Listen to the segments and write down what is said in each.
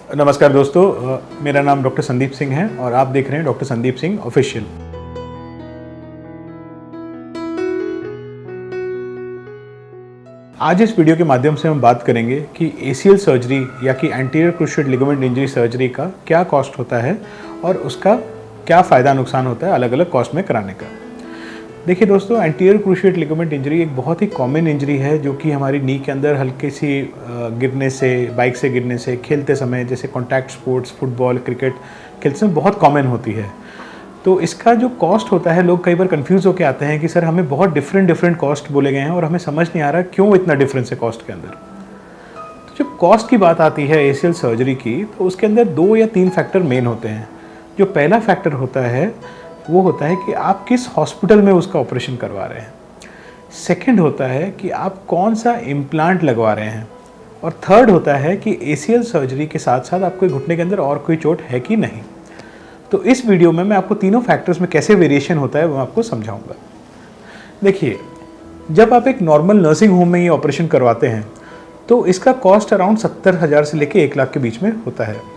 नमस्कार दोस्तों, मेरा नाम डॉक्टर संदीप सिंह है और आप देख रहे हैं डॉक्टर संदीप सिंह ऑफिशियल। आज इस वीडियो के माध्यम से हम बात करेंगे कि एसीएल सर्जरी या कि anterior cruciate ligament injury surgery का क्या कॉस्ट होता है और उसका क्या फ़ायदा नुकसान होता है अलग अलग कॉस्ट में कराने का। देखिए दोस्तों, एंटीरियर क्रूशिएट लिगामेंट इंजरी एक बहुत ही कॉमन इंजरी है जो कि हमारी नी के अंदर हल्के सी गिरने से, बाइक से गिरने से, खेलते समय जैसे कॉन्टैक्ट स्पोर्ट्स, फुटबॉल, क्रिकेट खेलते समय बहुत कॉमन होती है। तो इसका जो कॉस्ट होता है, लोग कई बार कंफ्यूज होकर आते हैं कि सर हमें बहुत डिफरेंट कॉस्ट बोले गए हैं और हमें समझ नहीं आ रहा क्यों इतना डिफरेंस है कॉस्ट के अंदर। तो जब कॉस्ट की बात आती है एसीएल सर्जरी की, तो उसके अंदर 2 या 3 फैक्टर मेन होते हैं। जो पहला फैक्टर होता है वो होता है कि आप किस हॉस्पिटल में उसका ऑपरेशन करवा रहे हैं। सेकंड होता है कि आप कौन सा इम्प्लांट लगवा रहे हैं। और थर्ड होता है कि एसीएल सर्जरी के साथ साथ आपके घुटने के अंदर और कोई चोट है कि नहीं। तो इस वीडियो में मैं आपको तीनों फैक्टर्स में कैसे वेरिएशन होता है वो आपको समझाऊंगा। देखिए, जब आप एक नॉर्मल नर्सिंग होम में ये ऑपरेशन करवाते हैं तो इसका कॉस्ट अराउंड 70,000 से लेकर 1 लाख के बीच में होता है।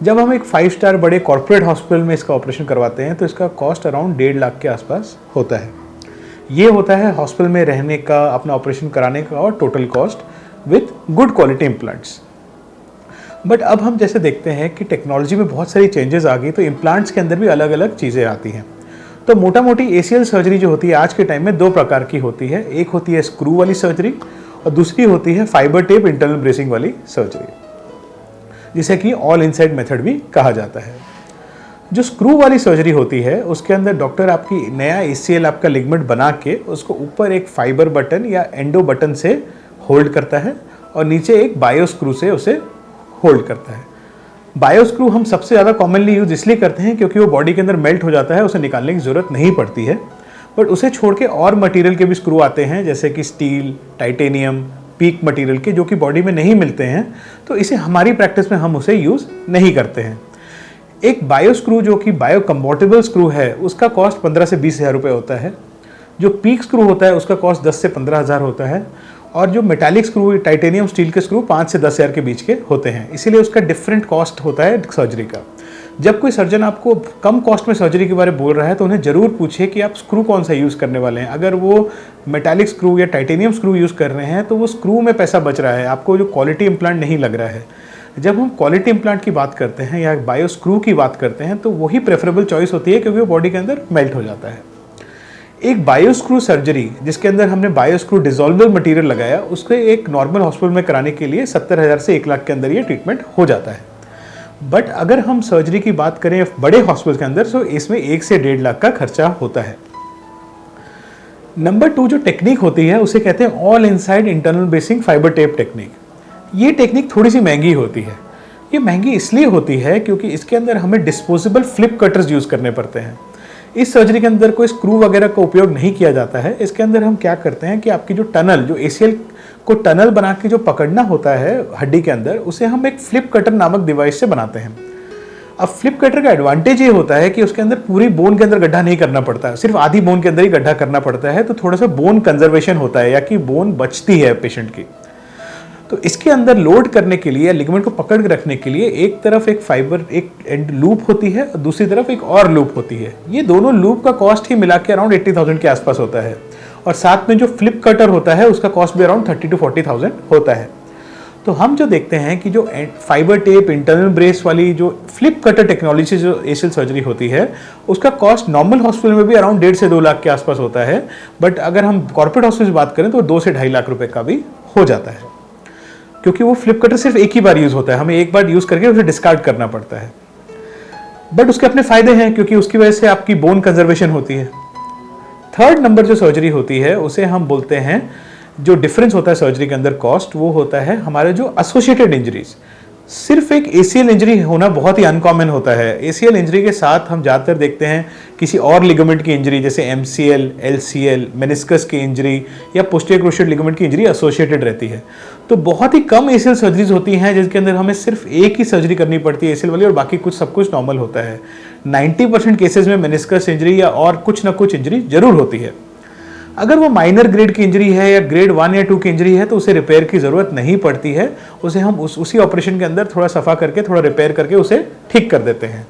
जब हम एक 5 स्टार बड़े कॉर्पोरेट हॉस्पिटल में इसका ऑपरेशन करवाते हैं तो इसका कॉस्ट अराउंड 1.5 लाख के आसपास होता है। ये होता है हॉस्पिटल में रहने का, अपना ऑपरेशन कराने का और total cost with good quality implants. But अब हम जैसे देखते हैं कि टेक्नोलॉजी में बहुत सारी चेंजेस आ गई, तो इम्प्लांट्स के अंदर भी अलग अलग चीज़ें आती हैं। तो मोटा मोटी एसीएल सर्जरी जो होती है आज के टाइम में 2 प्रकार की होती है। एक होती है स्क्रू वाली सर्जरी और दूसरी होती है फाइबर टेप इंटरनल ब्रेसिंग वाली सर्जरी, जिसे कि ऑल इनसाइड मेथड भी कहा जाता है। जो स्क्रू वाली सर्जरी होती है उसके अंदर डॉक्टर आपकी नया एसीएल आपका लिगामेंट बना के उसको ऊपर एक फाइबर बटन या एंडो बटन से होल्ड करता है और नीचे एक बायो स्क्रू से उसे होल्ड करता है। बायो स्क्रू हम सबसे ज़्यादा कॉमनली यूज इसलिए करते हैं क्योंकि वो बॉडी के अंदर मेल्ट हो जाता है, उसे निकालने की ज़रूरत नहीं पड़ती है। बट उसे छोड़ के और मटेरियल के भी स्क्रू आते हैं जैसे कि स्टील, टाइटेनियम, पीक मटेरियल के, जो कि बॉडी में नहीं मिलते हैं, तो इसे हमारी प्रैक्टिस में हम उसे यूज़ नहीं करते हैं। एक बायो स्क्रू जो कि बायो कंपोर्टेबल स्क्रू है उसका कॉस्ट 15 से 20 हज़ार रुपये होता है। जो पीक स्क्रू होता है उसका कॉस्ट 10 से 15 हज़ार होता है और जो मेटालिक स्क्रू, टाइटेनियम स्टील के स्क्रू 5 से 10 हज़ार के बीच के होते हैं। इसीलिए उसका डिफरेंट कॉस्ट होता है सर्जरी का। जब कोई सर्जन आपको कम कॉस्ट में सर्जरी के बारे में बोल रहा है तो उन्हें ज़रूर पूछिए कि आप स्क्रू कौन सा यूज़ करने वाले हैं। अगर वो मेटालिक स्क्रू या टाइटेनियम स्क्रू यूज़ कर रहे हैं तो वो स्क्रू में पैसा बच रहा है, आपको जो क्वालिटी इम्प्लांट नहीं लग रहा है। जब हम क्वालिटी इम्प्लांट की बात करते हैं या बायो स्क्रू की बात करते हैं तो वही प्रेफरेबल चॉइस होती है क्योंकि वो बॉडी के अंदर मेल्ट हो जाता है। एक बायो स्क्रू सर्जरी जिसके अंदर हमने बायो स्क्रू डिसॉल्वेबल मटेरियल लगाया, उसको एक नॉर्मल हॉस्पिटल में कराने के लिए 70,000 से 1 लाख के अंदर ये ट्रीटमेंट हो जाता है। बट अगर हम सर्जरी की बात करें बड़े हॉस्पिटल के अंदर तो इसमें 1 से 1.5 लाख का खर्चा होता है। नंबर 2 जो टेक्निक होती है उसे कहते हैं all inside internal bracing fibre tape technique. ये टेक्निक थोड़ी सी महंगी होती है। ये महंगी इसलिए होती है क्योंकि इसके अंदर हमें डिस्पोजेबल फ्लिप कटर्स यूज़ करने पड़ते हैं। इस सर्जरी के अंदर कोई स्क्रू वगैरह का उपयोग नहीं किया जाता है। इसके अंदर हम क्या करते हैं कि आपकी जो टनल, जो एसीएल को टनल बना के जो पकड़ना होता है हड्डी के अंदर, उसे हम एक फ्लिप कटर नामक डिवाइस से बनाते हैं। अब फ्लिप कटर का एडवांटेज ये होता है कि उसके अंदर पूरी बोन के अंदर गड्ढा नहीं करना पड़ता, सिर्फ आधी बोन के अंदर ही गड्ढा करना पड़ता है। तो थोड़ा सा बोन कंजर्वेशन होता है या कि बोन बचती है पेशेंट की। तो इसके अंदर लोड करने के लिए, लिगामेंट को पकड़ के रखने के लिए एक तरफ एक फाइबर, एक एंड लूप होती है और दूसरी तरफ एक और लूप होती है। ये दोनों लूप का कॉस्ट ही मिला के अराउंड 80,000 के आसपास होता है और साथ में जो फ्लिप कटर होता है उसका कॉस्ट भी अराउंड 30,000 to 40,000 होता है। तो हम जो देखते हैं कि जो फाइबर टेप इंटरनल ब्रेस वाली जो फ्लिप कटर टेक्नोलॉजी से जो एसीएल सर्जरी होती है उसका कॉस्ट नॉर्मल हॉस्पिटल में भी अराउंड 1.5 से 2 लाख के आसपास होता है। बट अगर हम कॉर्पोरेट हॉस्पिटल की बात करें तो 2 से 2.5 लाख रुपए का भी हो जाता है, क्योंकि वो फ्लिप कटर सिर्फ एक ही बार यूज होता है, हमें एक बार यूज करके उसे डिस्कार्ड करना पड़ता है। बट उसके अपने फायदे हैं क्योंकि उसकी वजह से आपकी बोन कंजर्वेशन होती है। थर्ड नंबर जो सर्जरी होती है उसे हम बोलते हैं, जो डिफरेंस होता है सर्जरी के अंदर कॉस्ट, वो होता है हमारे जो एसोसिएटेड इंजरीज। सिर्फ एक एसीएल इंजरी होना बहुत ही अनकॉमन होता है। एसीएल इंजरी के साथ हम ज़्यादातर देखते हैं किसी और लिगामेंट की इंजरी जैसे एमसीएल, एलसीएल, मेनिस्कस की इंजरी या पोस्टीरियर क्रूशिएट लिगामेंट की इंजरी एसोसिएटेड रहती है। तो बहुत ही कम एसीएल सर्जरीज होती हैं जिसके अंदर हमें सिर्फ एक ही सर्जरी करनी पड़ती है एसीएल वाली और बाकी कुछ सब कुछ नॉर्मल होता है। 90% केसेस में मेनिस्कस इंजरी या और कुछ ना कुछ इंजरी जरूर होती है। अगर वो माइनर ग्रेड की इंजरी है या ग्रेड 1 या 2 की इंजरी है तो उसे रिपेयर की ज़रूरत नहीं पड़ती है, उसे हम उसी ऑपरेशन के अंदर थोड़ा सफ़ा करके, थोड़ा रिपेयर करके उसे ठीक कर देते हैं।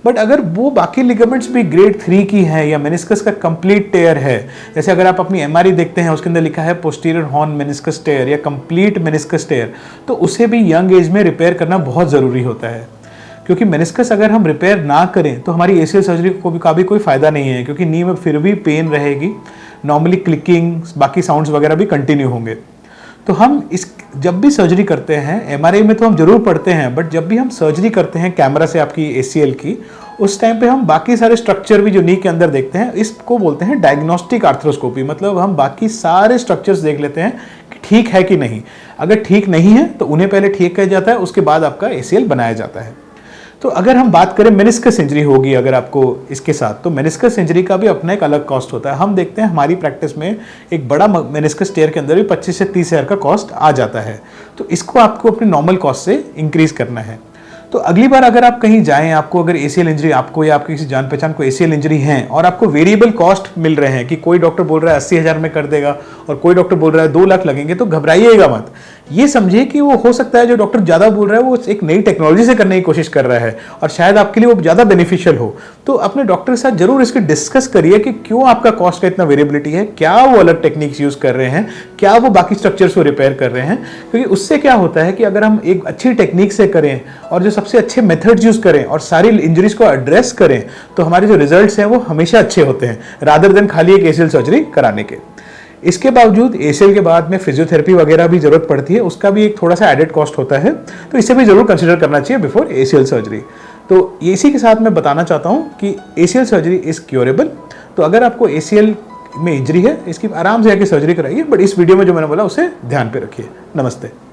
बट अगर वो बाकी लिगामेंट्स भी ग्रेड 3 की हैं या मेनिस्कस का कंप्लीट टेयर है, जैसे अगर आप अपनी एमआरआई देखते हैं उसके अंदर लिखा है पोस्टीरियर हॉर्न मेनिस्कस टेयर या कंप्लीट मेनिस्कस टेयर, तो उसे भी यंग एज में रिपेयर करना बहुत ज़रूरी होता है। क्योंकि मेनिस्कस अगर हम रिपेयर ना करें तो हमारी एसीएल सर्जरी का भी कोई फ़ायदा नहीं है, क्योंकि नी में फिर भी पेन रहेगी, नॉर्मली क्लिकिंग, बाकी साउंड्स वगैरह भी कंटिन्यू होंगे। तो हम जब भी सर्जरी करते हैं, एमआरआई में तो हम जरूर पढ़ते हैं, बट जब भी हम सर्जरी करते हैं कैमरा से आपकी एसीएल की, उस टाइम पे हम बाकी सारे स्ट्रक्चर भी जो नी के अंदर देखते हैं, इसको बोलते हैं डायग्नोस्टिक आर्थ्रोस्कोपी। मतलब हम बाकी सारे स्ट्रक्चर्स देख लेते हैं कि ठीक है कि नहीं। अगर ठीक नहीं है तो उन्हें पहले ठीक किया जाता है, उसके बाद आपका एसीएल बनाया जाता है। तो अगर हम बात करें मेनिस्कस इंजरी होगी अगर आपको इसके साथ, तो मेनिस्कस इंजरी का भी अपना एक अलग कॉस्ट होता है। हम देखते हैं हमारी प्रैक्टिस में एक बड़ा मेनिस्कस टेयर के अंदर भी 25 से 30 हज़ार का कॉस्ट आ जाता है। तो इसको आपको अपने नॉर्मल कॉस्ट से इंक्रीज करना है। तो अगली बार अगर आप कहीं जाएं, आपको अगर एसीएल इंजरी, आपको या आपकी किसी जान पहचान को एसीएल इंजरी है और आपको वेरिएबल कॉस्ट मिल रहे हैं कि कोई डॉक्टर बोल रहा है 80 हज़ार में कर देगा और कोई डॉक्टर बोल रहा है 2 लाख लगेंगे, तो घबराइएगा मत। ये समझिए कि वो हो सकता है जो डॉक्टर ज़्यादा बोल रहा है वो एक नई टेक्नोलॉजी से करने की कोशिश कर रहा है और शायद आपके लिए वो ज़्यादा बेनिफिशियल हो। तो अपने डॉक्टर के साथ जरूर इसकी डिस्कस करिए कि क्यों आपका कॉस्ट का इतना वेरिएबिलिटी है, क्या वो अलग टेक्निक्स यूज़ कर रहे हैं, क्या वो बाकी स्ट्रक्चर्स को रिपेयर कर रहे हैं। क्योंकि उससे क्या होता है कि अगर हम एक अच्छी टेक्निक से करें और जो सबसे अच्छे मेथड्स यूज़ करें और सारी इंजरीज को एड्रेस करें, तो हमारे जो रिजल्ट्स हैं वो हमेशा अच्छे होते हैं, रादर देन खाली एक एसीएल सर्जरी कराने के। इसके बावजूद एसीएल के बाद में फिजियोथेरेपी वगैरह भी जरूरत पड़ती है, उसका भी एक थोड़ा सा एडेड कॉस्ट होता है, तो इसे भी जरूर कंसिडर करना चाहिए बिफोर एसीएल सर्जरी। तो इसी के साथ मैं बताना चाहता हूँ कि एसीएल सर्जरी इज क्योरेबल। तो अगर आपको एसीएल में इंजरी है, इसकी आराम से आके सर्जरी कराइए, बट इस वीडियो में जो मैंने बोला उसे ध्यान पे रखिए। नमस्ते।